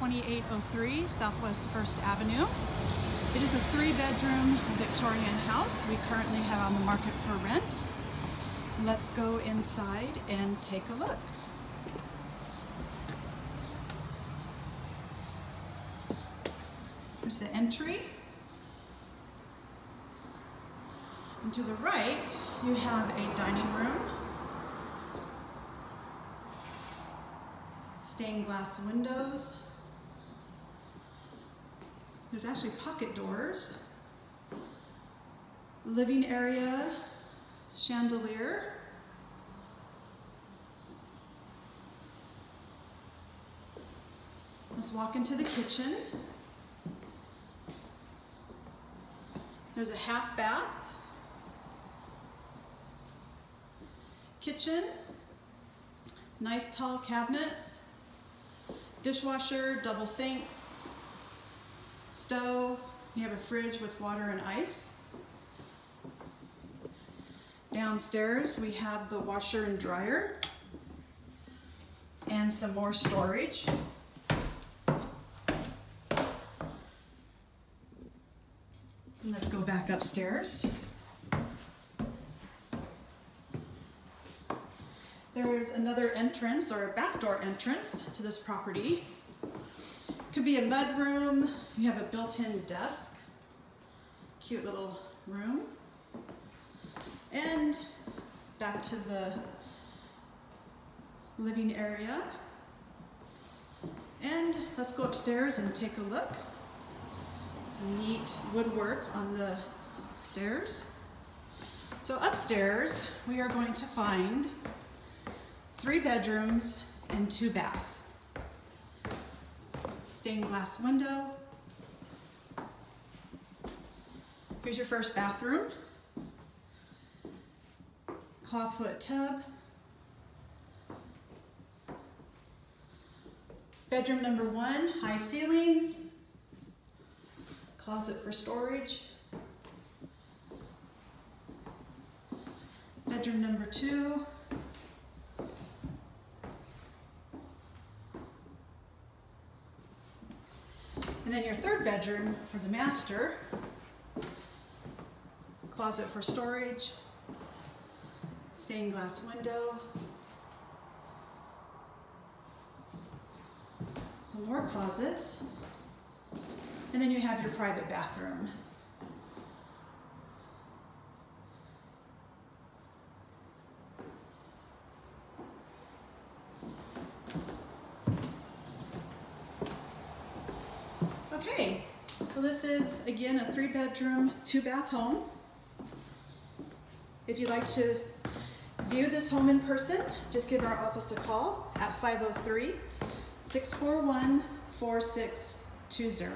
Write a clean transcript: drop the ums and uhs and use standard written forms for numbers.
2803 Southwest First Avenue. It is a 3-bedroom Victorian house we currently have on the market for rent. Let's go inside and take a look. Here's the entry. And to the right, you have a dining room. Stained glass windows. There's actually pocket doors. Living area, chandelier. Let's walk into the kitchen. There's a half bath. Kitchen, nice tall cabinets, dishwasher, double sinks, stove. You have a fridge with water and ice. Downstairs we have the washer and dryer and some more storage. And let's go back upstairs. There is another entrance, or a backdoor entrance to this property. Could be a mudroom. You have a built-in desk. Cute little room. And back to the living area. And let's go upstairs and take a look. Some neat woodwork on the stairs. So upstairs, we are going to find 3 bedrooms and 2 baths. Stained glass window. Here's your first bathroom. Clawfoot tub. Bedroom number 1, high ceilings. Closet for storage. Bedroom number 2. And then your third bedroom for the master. Closet for storage. Stained glass window. Some more closets. And then you have your private bathroom. Okay, so this is again a 3-bedroom, 2-bath home. If you'd like to view this home in person, just give our office a call at 503-641-4620.